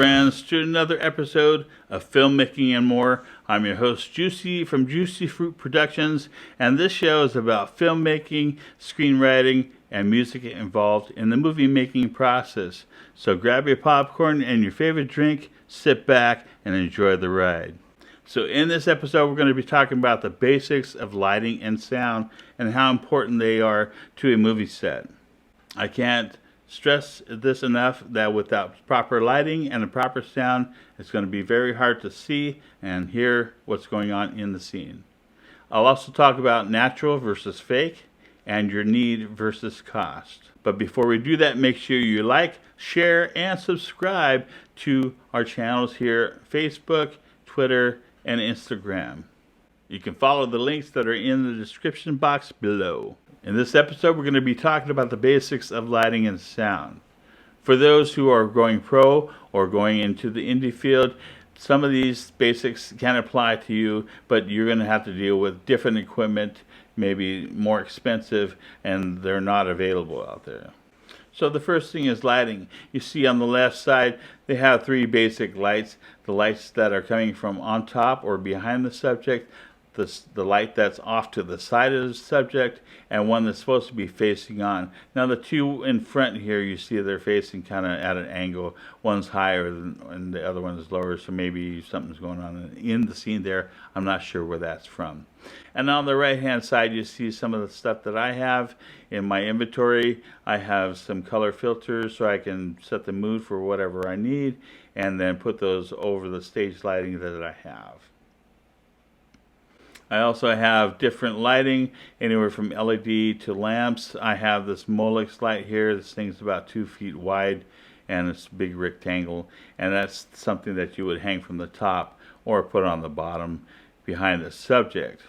friends, to another episode of Filmmaking and More. I'm your host, Juicy from Juicyfroot Productions, and this show is about filmmaking, screenwriting, and music involved in the movie making process. So grab your popcorn and your favorite drink, sit back, and enjoy the ride. So in this episode, we're going to be talking about the basics of lighting and sound and how important they are to a movie set. I can't stress this enough that without proper lighting and a proper sound, it's going to be very hard to see and hear what's going on in the scene. I'll also talk about natural versus fake and your need versus cost. But before we do that, make sure you like, share, and subscribe to our channels here, Facebook, Twitter, and Instagram. You can follow the links that are in the description box below. In this episode, we're going to be talking about the basics of lighting and sound. For those who are going pro or going into the indie field, some of these basics can apply to you, but you're going to have to deal with different equipment, maybe more expensive, and they're not available out there. So the first thing is lighting. You see on the left side, they have three basic lights. The lights that are coming from on top or behind the subject, the light that's off to the side of the subject, and one that's supposed to be facing on. Now the two in front here, you see they're facing kind of at an angle. One's higher and the other one is lower, so maybe something's going on in the scene there. I'm not sure where that's from. And on the right hand side, you see some of the stuff that I have in my inventory. I have some color filters so I can set the mood for whatever I need, and then put those over the stage lighting that I have. I also have different lighting, anywhere from LED to lamps. I have this Molex light here. This thing's about 2 feet wide, and it's a big rectangle, and that's something that you would hang from the top or put on the bottom behind the subject.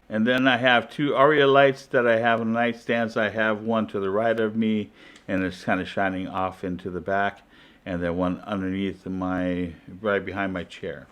And then I have two Aria lights that I have on nightstands. I have one to the right of me, and it's kind of shining off into the back, and then one underneath right behind my chair.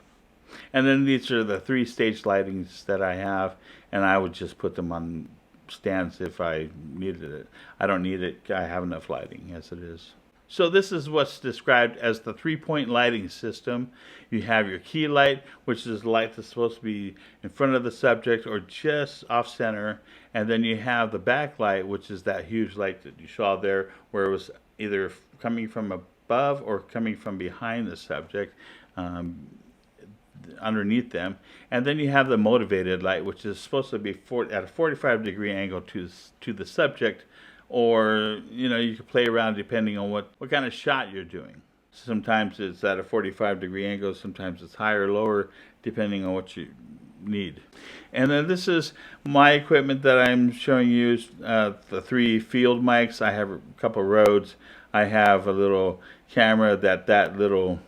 And then these are the three stage lightings that I have, and I would just put them on stands if I needed it. I don't need it. I have enough lighting as it is. So this is what's described as the three-point lighting system. You have your key light, which is the light that's supposed to be in front of the subject or just off center. And then you have the backlight, which is that huge light that you saw there, where it was either coming from above or coming from behind the subject. Underneath them. And then you have the motivated light, which is supposed to be at a 45-degree angle to the subject, or you can play around depending on what kind of shot you're doing. Sometimes it's at a 45-degree angle, sometimes it's higher or lower depending on what you need. And then this is my equipment that I'm showing you, the three field mics. I have a couple Rhodes. I have a little camera that little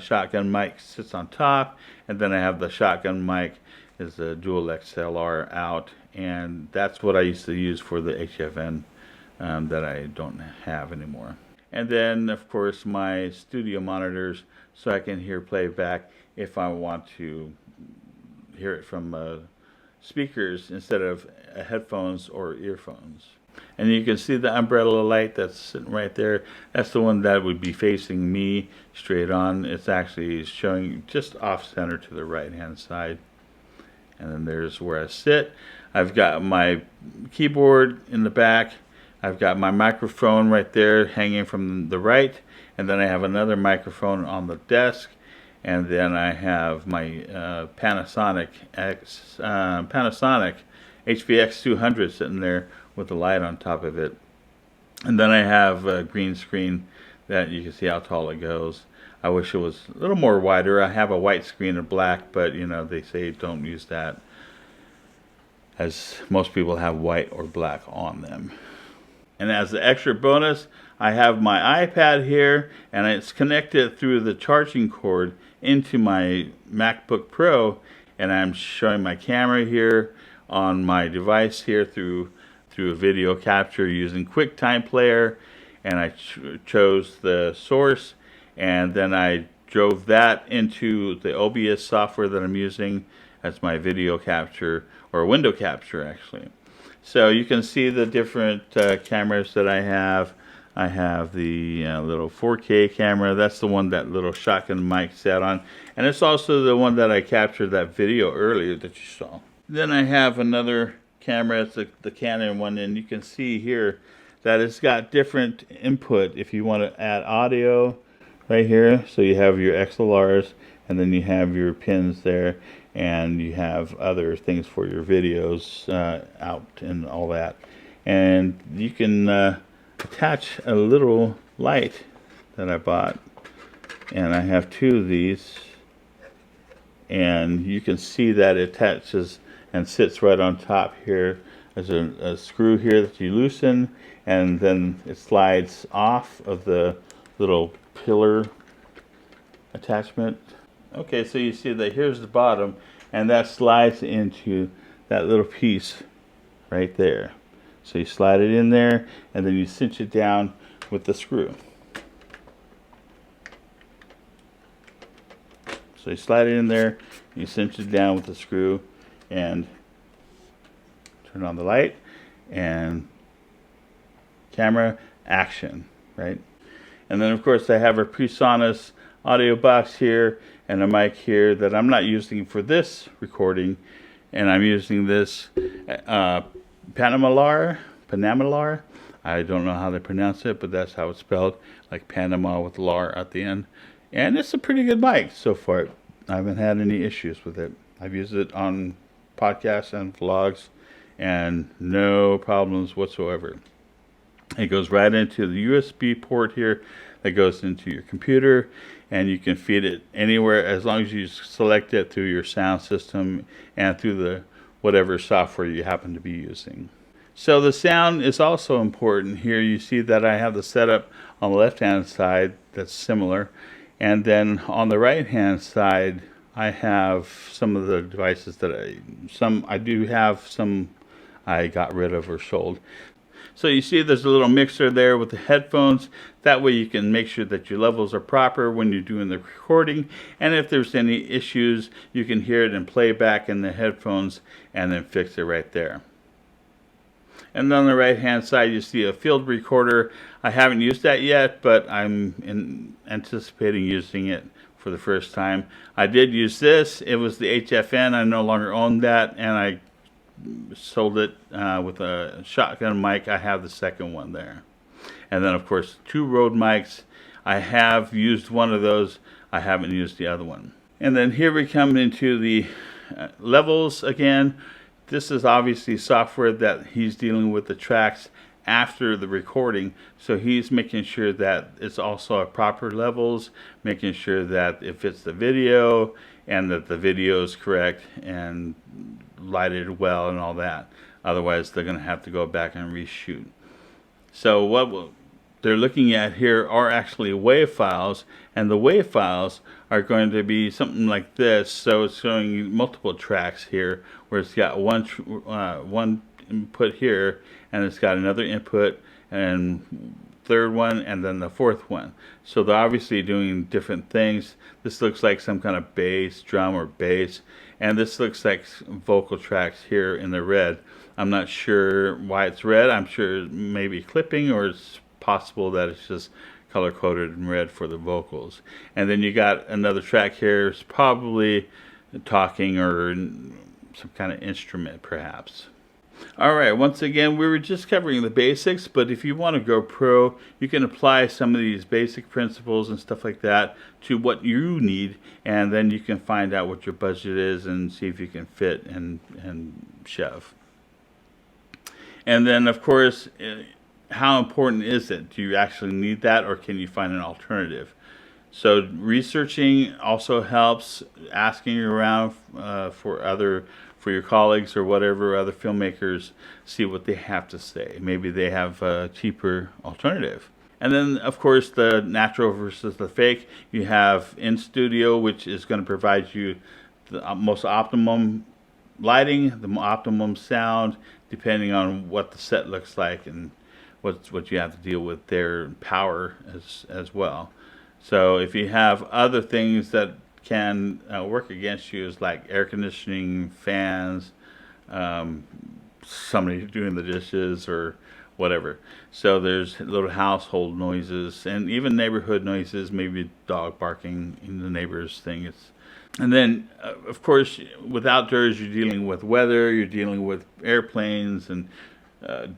shotgun mic sits on top, and then I have the shotgun mic is the dual XLR out, and that's what I used to use for the HFN that I don't have anymore. And then of course my studio monitors, so I can hear playback if I want to hear it from speakers instead of headphones or earphones. And you can see the umbrella light that's sitting right there. That's the one that would be facing me straight on. It's actually showing just off center to the right hand side. And then there's where I sit. I've got my keyboard in the back. I've got my microphone right there hanging from the right. And then I have another microphone on the desk. And then I have my Panasonic HVX200 sitting there with the light on top of it. And then I have a green screen that you can see how tall it goes. I wish it was a little more wider. I have a white screen and black, but they say don't use that, as most people have white or black on them. And as the extra bonus, I have my iPad here, and it's connected through the charging cord into my MacBook Pro, and I'm showing my camera here on my device here through a video capture using QuickTime Player, and I chose the source, and then I drove that into the OBS software that I'm using as my video capture, or window capture actually. So you can see the different cameras that I have. I have the little 4K camera. That's the one that little shotgun mic sat on. And it's also the one that I captured that video earlier that you saw. Then I have another camera. It's the Canon one. And you can see here that it's got different input. If you want to add audio right here. So you have your XLRs. And then you have your pins there. And you have other things for your videos out and all that. And you can attach a little light that I bought, and I have two of these, and you can see that it attaches and sits right on top here. There's a screw here that you loosen, and then it slides off of the little pillar attachment. Okay, so you see that here's the bottom, and that slides into that little piece right there. So you slide it in there, and then you cinch it down with the screw. So you slide it in there, you cinch it down with the screw, and turn on the light, and camera, action, right? And then of course I have a PreSonus audio box here, and a mic here that I'm not using for this recording, and I'm using this Panamalar. I don't know how they pronounce it, but that's how it's spelled, like Panama with lar at the end. And it's a pretty good mic so far. I haven't had any issues with it. I've used it on podcasts and vlogs, and no problems whatsoever. It goes right into the USB port here that goes into your computer, and you can feed it anywhere as long as you select it through your sound system and through the whatever software you happen to be using. So the sound is also important. Here you see that I have the setup on the left hand side that's similar, and then on the right hand side I have some of the devices that I do have, some I got rid of or sold. So you see there's a little mixer there with the headphones. That way you can make sure that your levels are proper when you're doing the recording, and if there's any issues you can hear it in playback in the headphones and then fix it right there. And on the right hand side you see a field recorder. I haven't used that yet, but I'm anticipating using it for the first time. I did use this. It was the HFN. I no longer own that, and I sold it with a shotgun mic. I have the second one there. And then of course 2 Rode mics. I have used one of those. I haven't used the other one. And then here we come into the levels again. This is obviously software that he's dealing with the tracks after the recording, so he's making sure that it's also at proper levels, making sure that it fits the video and that the video is correct and lighted well and all that. Otherwise they're going to have to go back and reshoot. So what they're looking at here are actually WAV files, and the WAV files are going to be something like this. So it's showing you multiple tracks here, where it's got one input here, and it's got another input, and third one, and then the fourth one. So they're obviously doing different things. This looks like some kind of bass, drum or bass, and this looks like vocal tracks here in the red. I'm not sure why it's red. I'm sure maybe clipping, or it's possible that it's just color coded in red for the vocals. And then you got another track here. It's probably talking or some kind of instrument perhaps. Alright, once again we were just covering the basics, but if you want to go pro, you can apply some of these basic principles and stuff like that to what you need, and then you can find out what your budget is and see if you can fit and shove. And then of course, how important is it? Do you actually need that, or can you find an alternative? So researching also helps, asking around for your colleagues or whatever other filmmakers, see what they have to say. Maybe they have a cheaper alternative. And then of course the natural versus the fake. You have in studio, which is going to provide you the most optimum lighting, the optimum sound, depending on what the set looks like and what you have to deal with there, power as well. So if you have other things that can work against you, is like air conditioning, fans, somebody doing the dishes or whatever. So there's little household noises and even neighborhood noises, maybe dog barking in the neighbor's thing. And then, of course, with outdoors, you're dealing with weather, you're dealing with airplanes and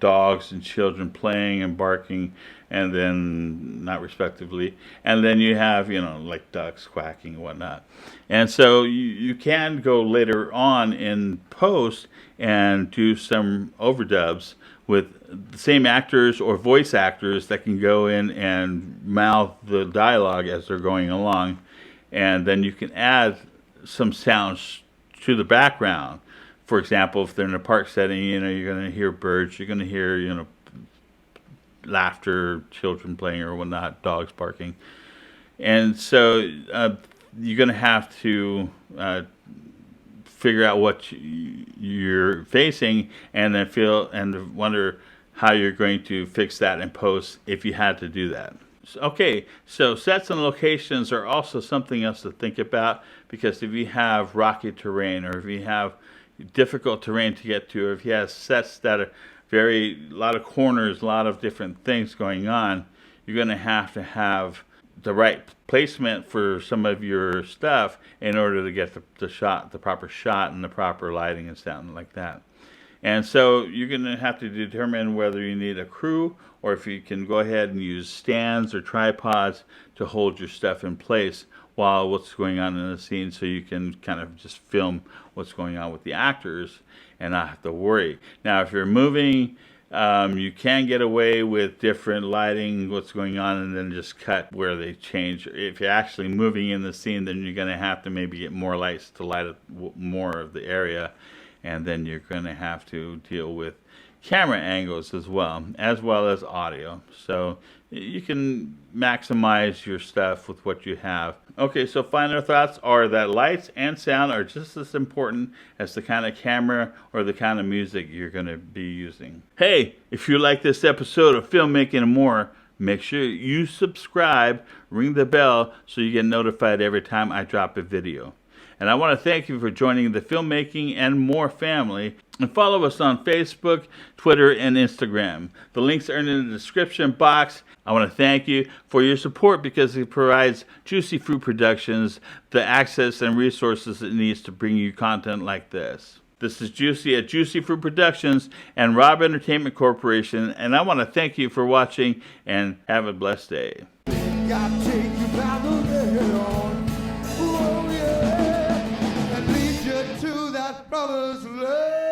dogs and children playing and barking, and then not respectively. And then you have, like ducks quacking and whatnot. And so you can go later on in post and do some overdubs with the same actors or voice actors that can go in and mouth the dialogue as they're going along. And then you can add some sounds to the background. For example, if they're in a park setting, you're going to hear birds, you're going to hear, laughter, children playing or whatnot, dogs barking. And so you're going to have to figure out what you're facing and then feel and wonder how you're going to fix that in post if you had to do that. Okay, so sets and locations are also something else to think about, because if you have rocky terrain or if you have difficult terrain to get to, or if you have sets that are a lot of corners, a lot of different things going on, you're going to have the right placement for some of your stuff in order to get the proper shot and the proper lighting and sound like that. And so you're going to have to determine whether you need a crew or if you can go ahead and use stands or tripods to hold your stuff in place while what's going on in the scene, so you can kind of just film what's going on with the actors and not have to worry. Now, if you're moving, you can get away with different lighting, what's going on, and then just cut where they change. If you're actually moving in the scene, then you're going to have to maybe get more lights to light up more of the area. And then you're going to have to deal with camera angles as well as audio. So you can maximize your stuff with what you have. Okay, so final thoughts are that lights and sound are just as important as the kind of camera or the kind of music you're going to be using. Hey, if you like this episode of Filmmaking and More, make sure you subscribe, ring the bell so you get notified every time I drop a video. And I want to thank you for joining the Filmmaking and More family. And follow us on Facebook, Twitter, and Instagram. The links are in the description box. I want to thank you for your support, because it provides Juicyfroot Productions the access and resources it needs to bring you content like this. This is Juicy at Juicyfroot Productions and Robb Entertainment Corporation, and I want to thank you for watching and have a blessed day. Brother's love.